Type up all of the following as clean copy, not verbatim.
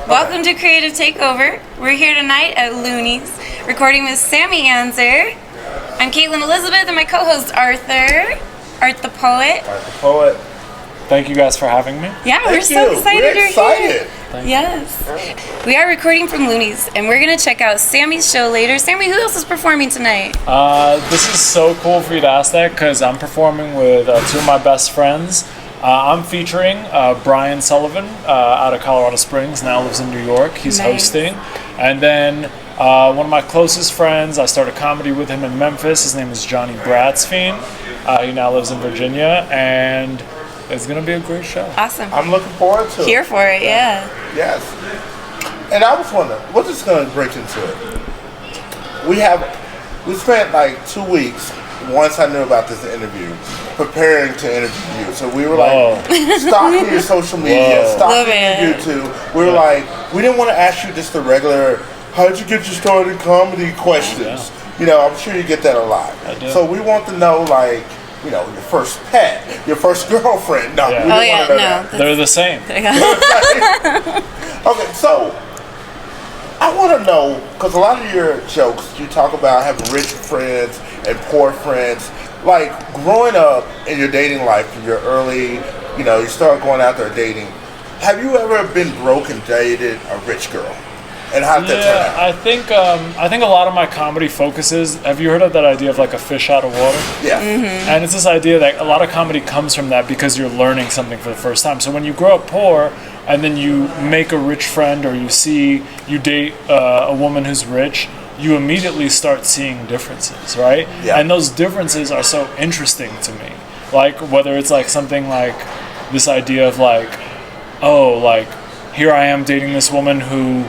Welcome to Creative Takeover. We're here tonight at Looney's, recording with Sammy Anzer. I'm Caitlin Elizabeth and my co-host Arthur, Art the Poet. Art the Poet. Thank you guys for having me. Yeah, we're so excited you're here. Thank Yes. We are recording from Looney's and we're going to check out Sammy's show later. Sammy, who else is performing tonight? This is so cool for you to ask that because I'm performing with two of my best friends. I'm featuring Brian Sullivan out of Colorado Springs, now lives in New York. He's hosting. And then one of my closest friends, I started comedy with him in Memphis. His name is Johnny Bratsfield. He now lives in Virginia. And it's going to be a great show. Awesome. I'm looking forward to it. Here for it, yeah. Yes. And I was wondering, we're just going to break into it. We spent like 2 weeks, once I knew about this interview, preparing to interview you. So we were like, stalking your social media, stalking your YouTube. We were like, we didn't want to ask you just the regular, how did you get your start in comedy questions? You know, I'm sure you get that a lot. I do. So we want to know, like, you know, your first pet, your first girlfriend. No, we didn't want to know that. They're the same. Okay, so I want to know, because a lot of your jokes, you talk about having rich friends and poor friends. Like, growing up in your dating life, in your early, you know, you start going out there dating. Have you ever been broke and dated a rich girl? And how did that turn out? I think a lot of my comedy focuses. Have you heard of that idea of like a fish out of water? Yeah. Mm-hmm. And it's this idea that a lot of comedy comes from that because you're learning something for the first time. So when you grow up poor and then you make a rich friend or you date a woman who's rich, you immediately start seeing differences, right? Yeah. And those differences are so interesting to me. Like whether it's like something like this idea of like, oh, like here I am dating this woman who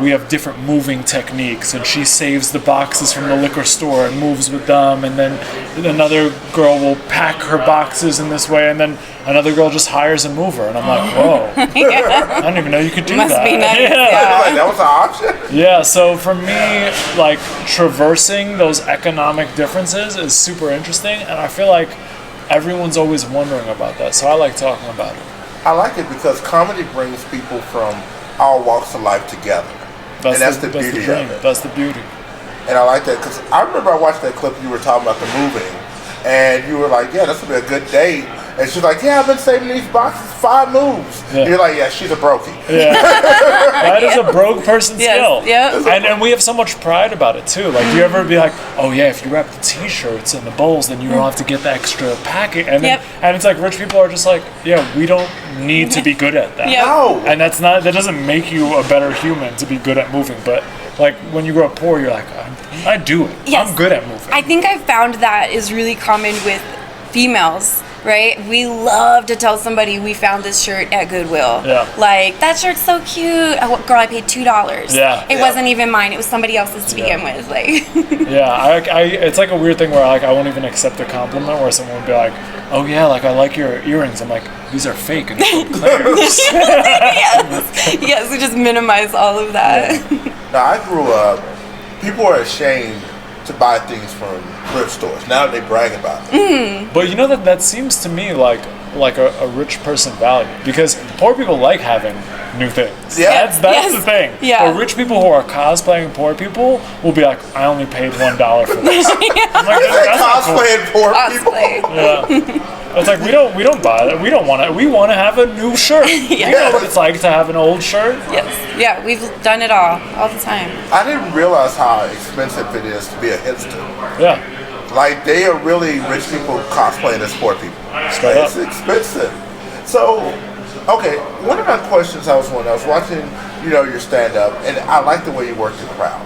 we have different moving techniques, and she saves the boxes from the liquor store and moves with them, and then another girl will pack her boxes in this way, and then another girl just hires a mover, and I'm like, whoa, I don't even know you could do Must that. be nice. Like, that was an option? Yeah, so for me, like traversing those economic differences is super interesting, and I feel like everyone's always wondering about that, so I like talking about it. I like it because comedy brings people from all walks of life together. That's the beauty of it. That's the beauty. And I like that because I remember I watched that clip you were talking about the moving, and you were like, yeah, this would be a good date. And she's like, yeah, I've been saving these boxes 5 moves. Yeah. And you're like, yeah, she's a brokey. Yeah. That is a broke person skill. Yes, And we have so much pride about it too. Like, do you ever be like, oh yeah, if you wrap the t-shirts and the bowls, then you don't have to get the extra packet. And then, and it's like rich people are just like, yeah, we don't need to be good at that. No. And that doesn't make you a better human to be good at moving. But like when you grow up poor, you're like, I do it. Yes. I'm good at moving. I think I've found that is really common with females. Right? We love to tell somebody we found this shirt at Goodwill. Yeah. Like, that shirt's so cute. Oh, girl, I paid $2. Yeah. It wasn't even mine. It was somebody else's to begin with. Like. Yeah, it's like a weird thing where like I won't even accept a compliment where someone will be like, oh yeah, like I like your earrings. I'm like, these are fake and they're from Claire's. Yes, we just minimize all of that. Yeah. Now, I grew up, people are ashamed to buy things from thrift stores. Now they brag about it. But you know that seems to me like a rich person value because poor people like having new things. Yeah. That's the thing. Yeah. But rich people who are cosplaying poor people will be like, I only paid $1 for this. I'm like, that's not cool. Cosplaying poor people. Yeah. It's like we don't buy that. We don't want it. We want to have a new shirt. You know what it's like to have an old shirt. Yes. Yeah, we've done it all the time. I didn't realize how expensive it is to be a hipster. Yeah. Like, they are really rich people cosplaying as poor people. Straight up. It's expensive. So, okay, one of my questions I was watching, you know, your stand-up, and I like the way you work the crowd.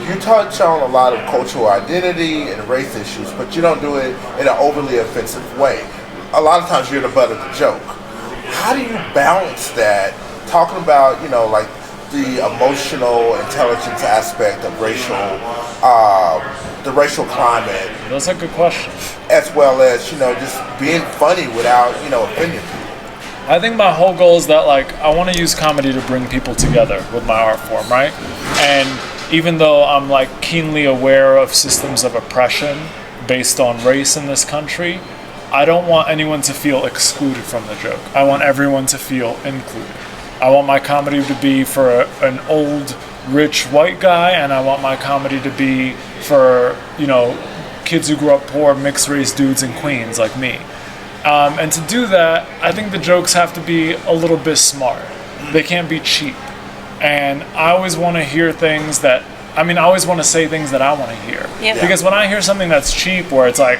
You touch on a lot of cultural identity and race issues, but you don't do it in an overly offensive way. A lot of times you're the butt of the joke. How do you balance that, talking about, you know, like the emotional intelligence aspect of the racial climate? That's a good question. As well as, you know, just being funny without, you know, offending people. I think my whole goal is that, like, I want to use comedy to bring people together with my art form, right? And even though I'm, like, keenly aware of systems of oppression based on race in this country, I don't want anyone to feel excluded from the joke. I want everyone to feel included. I want my comedy to be for an old, rich white guy, and I want my comedy to be for, kids who grew up poor, mixed race dudes in Queens like me. And to do that, I think the jokes have to be a little bit smart. They can't be cheap. And I always want to hear things that, I always want to say things that I want to hear. Yep. Because when I hear something that's cheap, where it's like,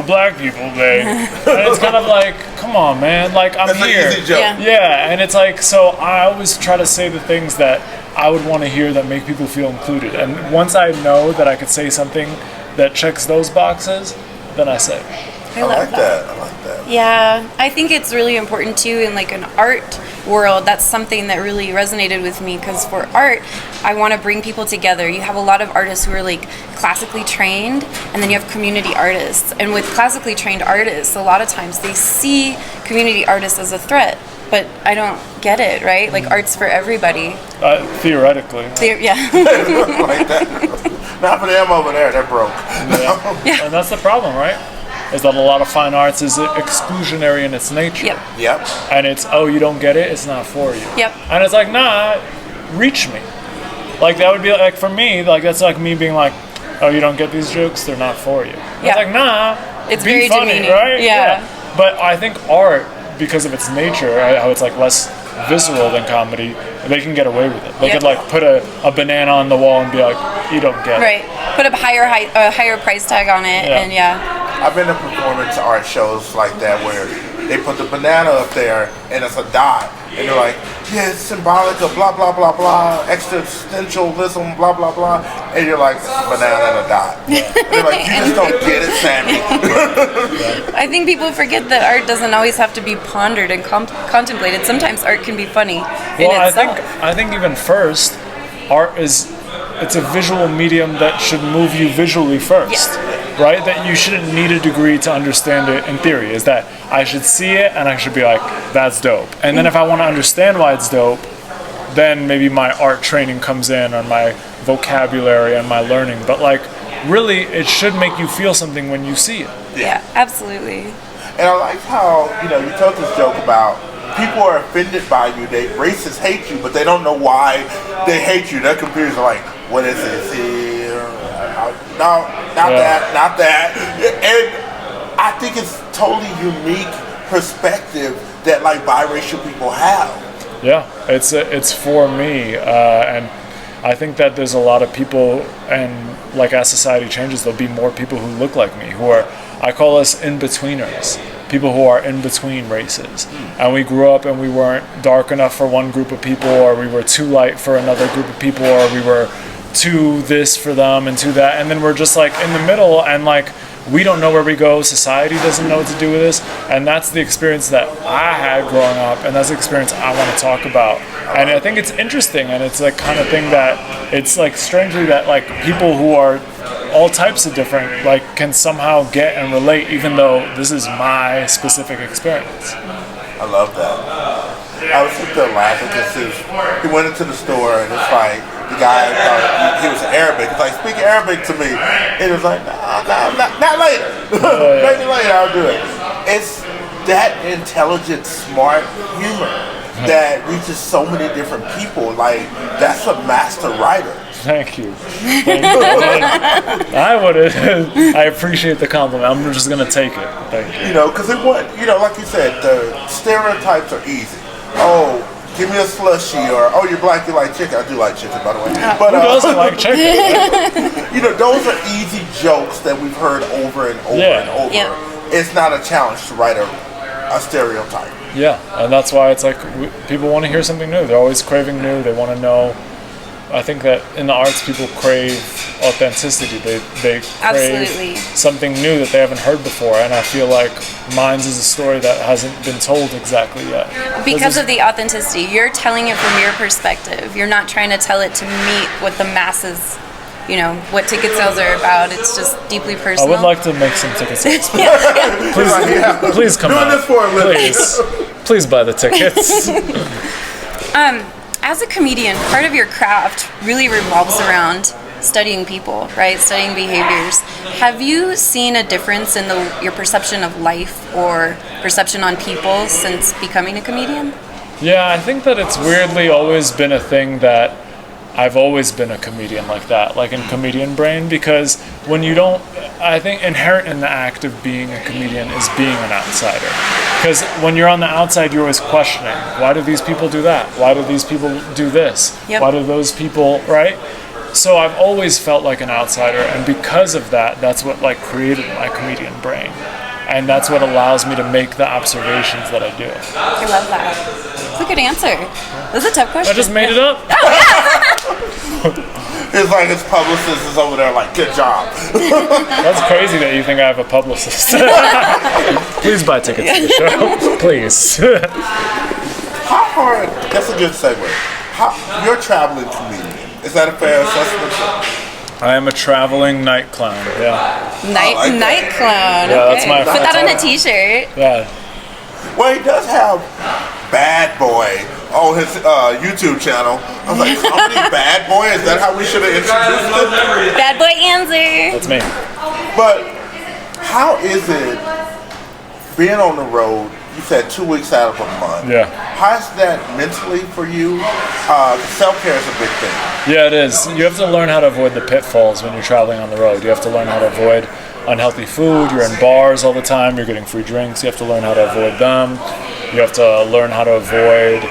black people, and it's kind of like, come on, man, like, I'm That's here. an easy joke. Yeah, and it's like, so I always try to say the things that I would want to hear that make people feel included. And once I know that I could say something that checks those boxes, then I say it. I love that. I like that. Yeah, I think it's really important too in like an art world. That's something that really resonated with me, because for art, I want to bring people together. You have a lot of artists who are like classically trained, and then you have community artists. And with classically trained artists, a lot of times they see community artists as a threat, but I don't get it, right? Like, art's for everybody. Theoretically. Yeah. Like that. Not for them over there, they're broke. Yeah. And that's the problem, right? Is that a lot of fine arts is exclusionary in its nature. Yep. And it's, you don't get it, it's not for you. Yep. And it's like, nah, reach me. Like, that would be like, for me, like, that's like me being like, oh, you don't get these jokes, they're not for you. Yeah. It's like, nah, It's be very funny, demeaning. right? Yeah. But I think art, because of its nature, how it's like less visceral than comedy, they can get away with it. They could like put a banana on the wall and be like, you don't get it. Right. Put a higher price tag on it, and I've been to performance art shows like that where they put the banana up there and it's a dot, and they're like, yeah, it's symbolic of blah blah blah blah, existentialism, blah blah blah, and you're like, banana and a dot. And they're like, you just don't get it, Sammy. I think people forget that art doesn't always have to be pondered and contemplated. Sometimes art can be funny in itself. I think even first, art it's a visual medium that should move you visually first, right? That you shouldn't need a degree to understand it in theory. Is that I should see it and I should be like, that's dope. And then if I want to understand why it's dope, then maybe my art training comes in, or my vocabulary and my learning. But like, really, it should make you feel something when you see it. Yeah, absolutely. And I like how, you told this joke about people are offended by you. Racists hate you, but they don't know why they hate you. They're confused, like, what is it? See, no, not that. And I think it's totally unique perspective that like biracial people have. Yeah, it's for me, and I think that there's a lot of people, and like as society changes, there'll be more people who look like me, I call us in-betweeners, people who are in between races. And we grew up and we weren't dark enough for one group of people, or we were too light for another group of people, or we were too this for them and too that, and then we're just like in the middle, and like we don't know where we go, society doesn't know what to do with this, and that's the experience that I had growing up, and that's the experience I want to talk about. And I think it's interesting, and it's like kind of thing that it's like strangely that like people who are all types of different like can somehow get and relate, even though this is my specific experience. I love that. I was sitting there laughing because he went into the store and it's like the guy thought he was Arabic. It's like, speak Arabic to me, and it was like, not later. Maybe later I'll do it. It's that intelligent, smart humor that reaches so many different people. Like, that's a master writer. Thank you. I appreciate the compliment. I'm just gonna take it. Thank you. Because it would, like you said, the stereotypes are easy. Oh, give me a slushie, or oh, you're black, you like chicken. I do like chicken, by the way. But who doesn't like chicken? Those are easy jokes that we've heard over and over and over. Yep. It's not a challenge to write a stereotype. Yeah, and that's why it's like people want to hear something new. They're always craving new. They want to know. I think that in the arts, people crave authenticity. They crave something new that they haven't heard before, and I feel like Minds is a story that hasn't been told exactly yet. Because of the authenticity, you're telling it from your perspective. You're not trying to tell it to meet what the masses, what ticket sales are about. It's just deeply personal. I would like to make some ticket sales. Please come doing out. This for a living. Please buy the tickets. As a comedian, part of your craft really revolves around studying people, right? Studying behaviors. Have you seen a difference in your perception of life or perception on people since becoming a comedian? Yeah, I think that it's weirdly always been a thing that I've always been a comedian like that, like in comedian brain, because when you don't, I think inherent in the act of being a comedian is being an outsider. Because when you're on the outside, you're always questioning, why do these people do that? Why do these people do this? Yep. Why do those people, right? So I've always felt like an outsider, and because of that, that's what like created my comedian brain. And that's what allows me to make the observations that I do. I love that. That's a good answer. That's a tough question. I just made it up. It's like his publicist is over there like, good job. That's crazy that you think I have a publicist. Please buy tickets to the show. Please. How hard, that's a good segue. You're a traveling comedian. Is that a fair assessment? I am a traveling night clown, yeah. Night clown. Yeah, okay. that's my- Put that on a t-shirt. Yeah. Well, he does have Bad Boy on his YouTube channel. I was like, comedy Bad Boy? Is that how we should have introduced it? Bad boy Anzer. That's me. But how is it being on the road? You said 2 weeks out of a month. Yeah. How's that mentally for you? Self-care is a big thing. Yeah, it is. You have to learn how to avoid the pitfalls when you're traveling on the road. You have to learn how to avoid unhealthy food. You're in bars all the time. You're getting free drinks. You have to learn how to avoid them. You have to learn how to avoid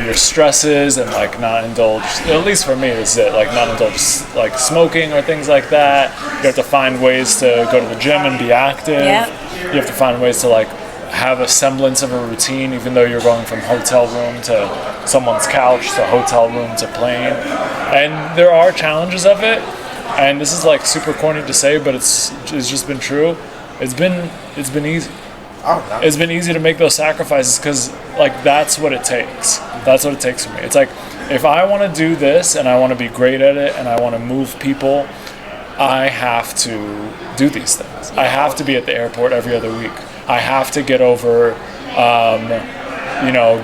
your stresses and like not indulge. At least for me, this is it. Like not indulge like smoking or things like that. You have to find ways to go to the gym and be active. Yep. You have to find ways to like have a semblance of a routine, even though you're going from hotel room to someone's couch to hotel room to plane. And there are challenges of it. And this is like super corny to say, but it's just been true. It's been easy. Oh, no. It's been easy to make those sacrifices because like that's what it takes. That's what it takes for me. It's like if I want to do this and I want to be great at it and I want to move people, I have to do these things. I have to be at the airport every other week. I have to get over,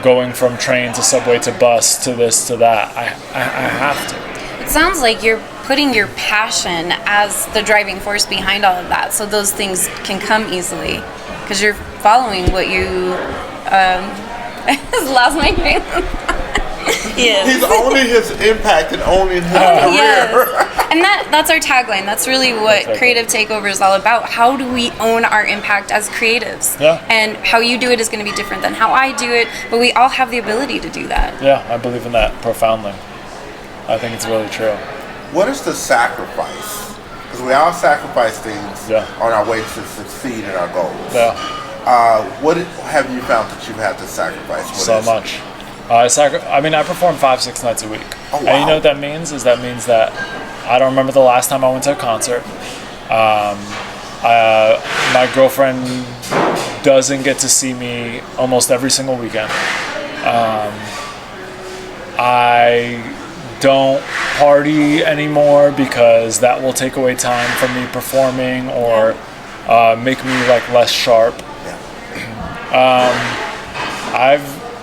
going from train to subway to bus to this to that. I have to. It sounds like you're putting your passion as the driving force behind all of that, so those things can come easily because you're following what you. I just lost my train of thought. Yes. He's owning his impact and owning his career. Yes. And that's our tagline. That's really what Creative Takeover is all about. How do we own our impact as creatives? Yeah. And how you do it is going to be different than how I do it, but we all have the ability to do that. Yeah, I believe in that profoundly. I think it's really true. What is the sacrifice? Because we all sacrifice things on our way to succeed in our goals. Yeah. What have you found that you've had to sacrifice? So much. I perform 5-6 nights a week. Oh, wow. And you know what that means? That means that I don't remember the last time I went to a concert. My girlfriend doesn't get to see me almost every single weekend. I don't party anymore because that will take away time from me performing or make me like less sharp.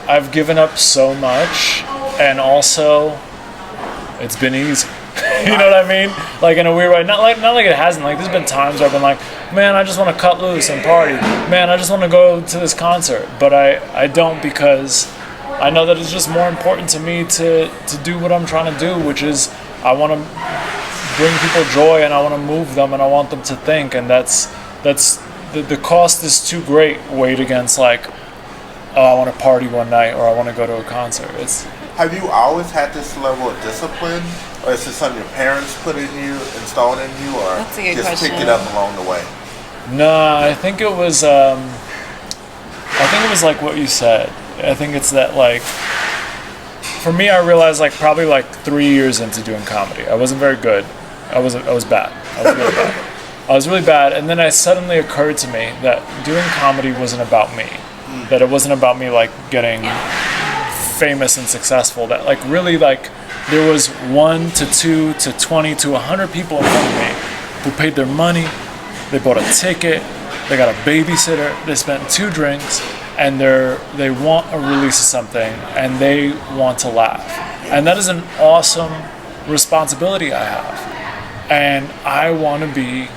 I've given up so much, and also it's been easy. You know what I mean? Like in a weird way. Not like it hasn't. Like there's been times where I've been like, man, I just want to cut loose and party. Man, I just want to go to this concert. But I don't, because I know that it's just more important to me to do what I'm trying to do, which is I want to bring people joy and I want to move them and I want them to think, and that's the cost is too great weighed against like, oh, I want to party one night or I want to go to a concert. Have you always had this level of discipline, or is this something your parents put in you, installed in you, or That's a good just question. picked it up along the way? No, I think it was like what you said. I think it's that like for me, I realized like probably like 3 years into doing comedy, I wasn't very good. I was bad. I was really bad. I was really bad, and then it suddenly occurred to me that doing comedy wasn't about me. That it wasn't about me like getting famous and successful. That like really like there was 1 to 2 to 20 to 100 people in front of me who paid their money, they bought a ticket, they got a babysitter, they spent 2 drinks, and they want a release of something and they want to laugh. And that is an awesome responsibility I have. And I want to be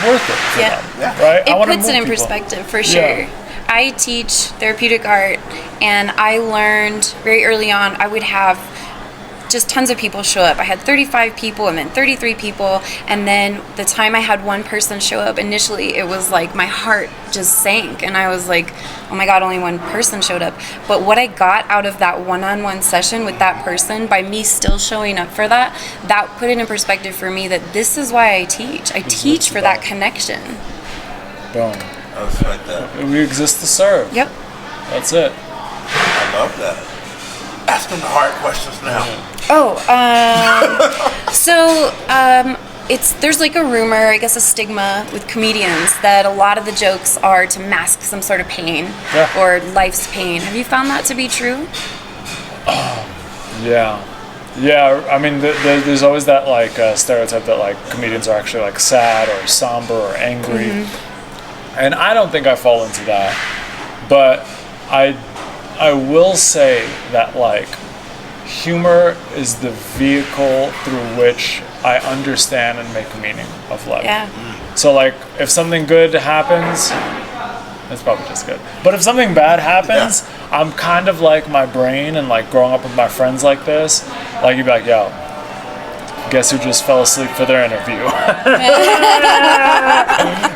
worth it for them, right? It puts it in perspective, for sure. Yeah. I teach therapeutic art, And I learned very early on, I would have just tons of people show up. I had 35 people and then 33 people, and then the time I had one person show up, initially it was like my heart just sank, and I was like, oh my god, only one person showed up. But what I got out of that one-on-one session with that person, by me still showing up for that put it in perspective for me that this is why I teach. I teach for that connection. Boom. I respect that. We exist to serve. Yep. That's it. I love that. Ask them the hard questions now. There's like a rumor, I guess a stigma with comedians that a lot of the jokes are to mask some sort of pain or life's pain. Have you found that to be true? Yeah. I mean, there's always that like stereotype that like comedians are actually like sad or somber or angry, and I don't think I fall into that. But I will say that like humor is the vehicle through which I understand and make meaning of life. Yeah. So like if something good happens, it's probably just good. But if something bad happens, I'm kind of like my brain, and like growing up with my friends like this, like you'd be like, yo, guess who just fell asleep for their interview?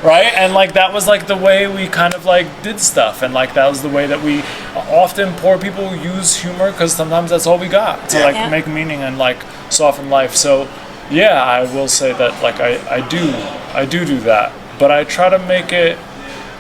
Right? And like that was like the way we kind of like did stuff, and like that was the way that we often, poor people use humor because sometimes that's all we got to make meaning and like soften life. So yeah, I will say that like I do that, but I try to make it,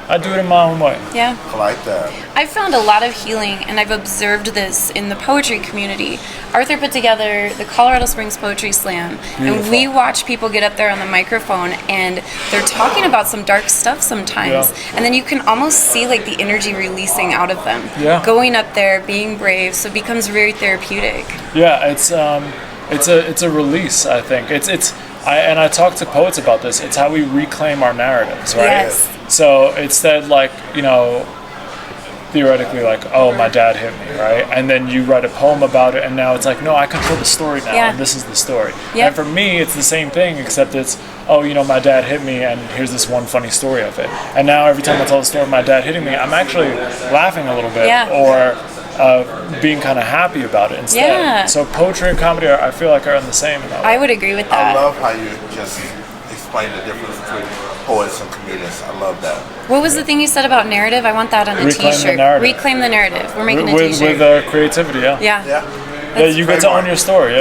I do it in my own way. Yeah. I like that. I've found a lot of healing, and I've observed this in the poetry community. Arthur put together the Colorado Springs Poetry Slam, and we watch people get up there on the microphone, and they're talking about some dark stuff sometimes, and then you can almost see like the energy releasing out of them. Going up there, being brave, so it becomes very therapeutic. Yeah, it's a release, I think. I talk to poets about this. It's how we reclaim our narratives, right? Yes. So instead, like, you know, theoretically, like, oh, my dad hit me, right? And then you write a poem about it, and now it's like, no, I control the story now, and this is the story. And for me, it's the same thing, except it's, oh, you know, my dad hit me, and here's this one funny story of it. And now every time I tell the story of my dad hitting me, I'm actually laughing a little bit, or being kind of happy about it instead. So poetry and comedy, I feel like are in the same. I would agree with that. I love how you just explain the difference between poets and comedians. I love that. What was the thing you said about narrative? I want that on a t-shirt. Reclaim the narrative. We're making a t-shirt. With creativity, Yeah, you get to own your story,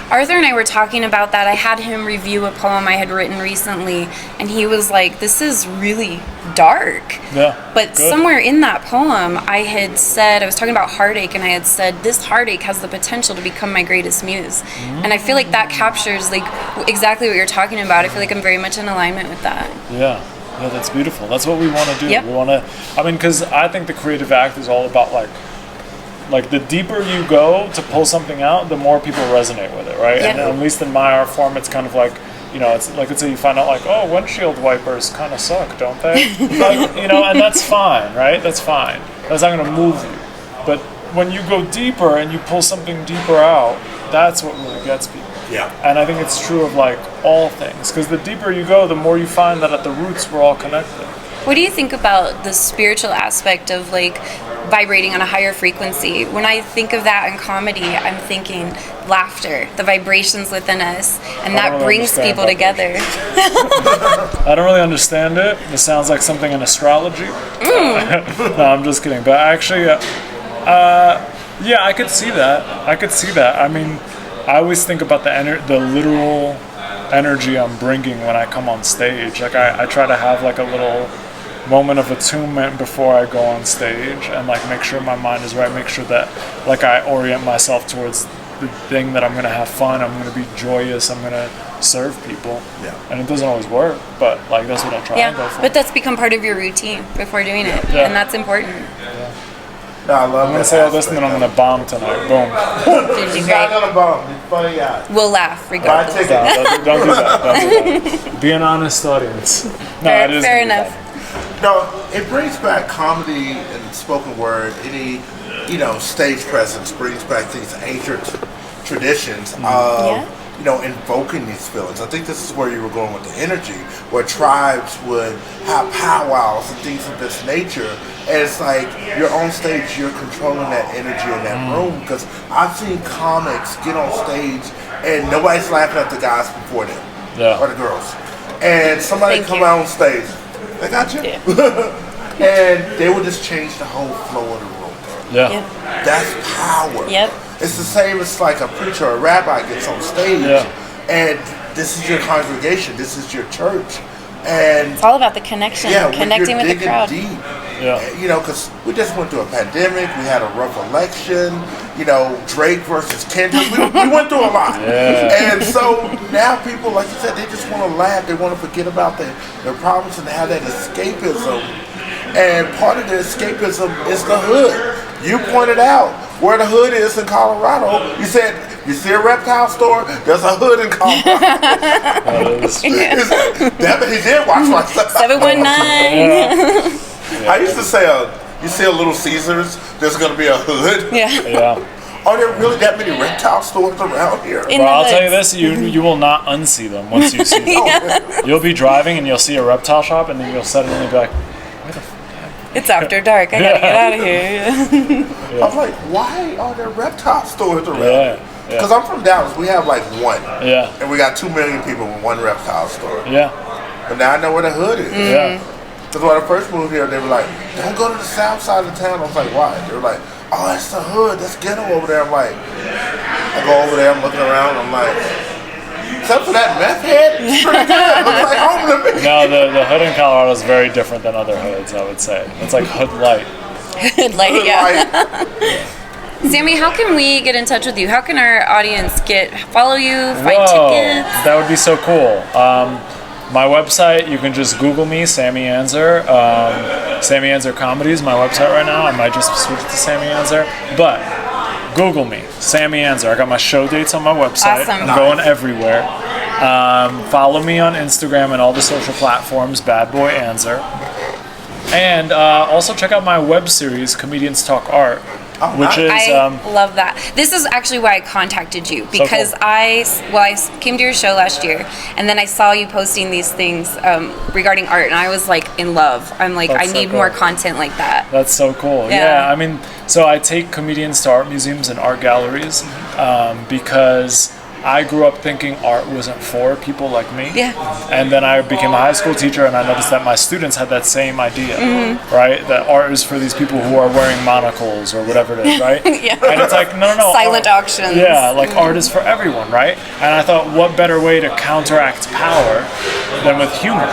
Arthur and I were talking about that. I had him review a poem I had written recently, and he was like, this is really dark. But somewhere in that poem, I had said, I was talking about heartache, and I had said, this heartache has the potential to become my greatest muse. And I feel like that captures like exactly what you're talking about. I feel like I'm very much in alignment with that. Yeah, that's beautiful. That's what we want to do. We want to, I mean, because I think the creative act is all about like the deeper you go to pull something out, the more people resonate with it, right? And at least in my art form, it's kind of like, you know, it's like, let's say you find out like, oh, windshield wipers kind of suck, don't they? Like, you know, and that's fine, right? That's fine. That's not going to move you. But when you go deeper and you pull something deeper out, that's what really gets people. And I think it's true of like all things, because the deeper you go, the more you find that at the roots we're all connected. What do you think about the spiritual aspect of like vibrating on a higher frequency? When I think of that in comedy, I'm thinking laughter, the vibrations within us, and that brings people together. I don't really understand it. It sounds like something in astrology. No, I'm just kidding. But actually, yeah, I could see that. I mean, I always think about the literal energy I'm bringing when I come on stage. Like I try to have like a little moment of attunement before I go on stage, and like make sure my mind is right, make sure that like I orient myself towards the thing that I'm gonna have fun, I'm gonna be joyous, I'm gonna serve people. And it doesn't always work, but like that's what I try to go for. But that's become part of your routine before doing it, and that's important. No, I love I'm gonna say all this and then I'm gonna bomb tonight. Boom. He's not gonna bomb. He's funny guy. We'll laugh regardless. Don't do that. Be an honest audience. No, it is fair enough. No, it brings back comedy and spoken word. Any, you know, stage presence brings back these ancient traditions of invoking these feelings. I think this is where you were going with the energy, where tribes would have powwows and things of this nature. And it's like you're on stage, you're controlling that energy in that room. Because I've seen comics get on stage and nobody's laughing at the guys before them or the girls. And somebody come out on stage, they got you, and they would just change the whole flow of the room. Yeah. That's power. Yep. It's the same as like a preacher or a rabbi gets on stage, and this is your congregation, this is your church, and It's all about the connection, connecting with the crowd. Deep. Yeah. Because we just went through a pandemic, we had a rough election, Drake versus Kendrick, we went through a lot. Yeah. And so now people, like you said, they just want to laugh, they want to forget about their problems and have that escapism. And part of the escapism is the hood. You pointed out where the hood is in Colorado. You said, you see a reptile store, there's a hood in Colorado. He did watch my stuff. 719. I used to say, you see a Little Caesars, there's going to be a hood. Yeah. Are there really that many reptile stores around here? In Well, I'll the tell you hoods. this, you will not unsee them once you see them. You'll be driving and you'll see a reptile shop and then you'll suddenly be like, where the It's after dark. I gotta get out of here. I'm like, why are there reptile stores around? Yeah. Because I'm from Dallas, we have like one. Yeah. And we got 2 million people with one reptile store. Yeah. But now I know where the hood is. Yeah. Because when I first moved here, they were like, don't go to the south side of town. I was like, why? They were like, oh, that's the hood. That's ghetto over there. I'm like, I go over there, I'm looking around, I'm like, except for that meth head, it's pretty good. It looks like home to me. No, the hood in Colorado is very different than other hoods, I would say. It's like hood light. Like, yeah. Like, Sammy, how can we get in touch with you? How can our audience follow you, find Whoa, tickets? that would be so cool. My website, you can just Google me, Sammy Anzer. Sammy Anzer Comedy is my website right now. I might just switch to Sammy Anzer. But Google me, Sammy Anzer. I got my show dates on my website. Awesome. I'm going everywhere. Follow me on Instagram and all the social platforms, Bad Boy Anzer. And also check out my web series, Comedians Talk Art, which is I love that. This is actually why I contacted you, because cool. I came to your show last year, and then I saw you posting these things regarding art, and I was like in love. I'm like, That's I so need cool. more content like that. That's so cool. Yeah. I mean, so I take comedians to art museums and art galleries because I grew up thinking art wasn't for people like me. Yeah. And then I became a high school teacher and I noticed that my students had that same idea, right? That art is for these people who are wearing monocles or whatever it is, right? Yeah. And it's like, no. Silent art, auctions. Yeah, like art is for everyone, right? And I thought, what better way to counteract power than with humor?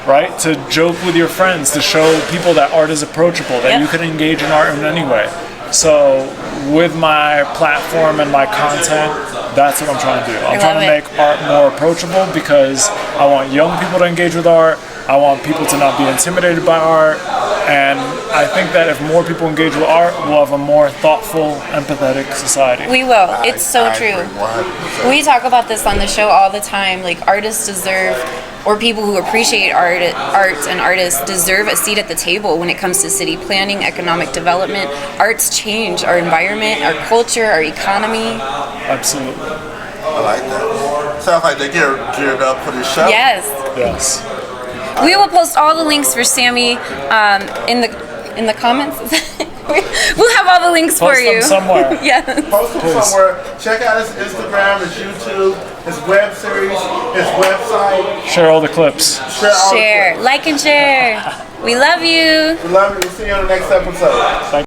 Right? To joke with your friends, to show people that art is approachable, that you can engage in art in any way. So with my platform and my content, that's what I'm trying to do. I'm trying to make art more approachable because I want young people to engage with art. I want people to not be intimidated by art. And I think that if more people engage with art, we'll have a more thoughtful, empathetic society. We will. It's so I true. agree 100%. We talk about this on the show all the time. Like, artists deserve, or people who appreciate art and artists deserve a seat at the table when it comes to city planning, economic development. Arts change our environment, our culture, our economy. Absolutely. I like that. Sounds like they geared up for this show. Yes. Yes. We will post all the links for Sammy in the comments. We'll have all the links for Post them you. somewhere. Yes. Post him somewhere. Check out his Instagram, his YouTube, his web series, his website. Share all the clips. Share. Share, like and share. We love you. We love you. We'll see you on the next episode.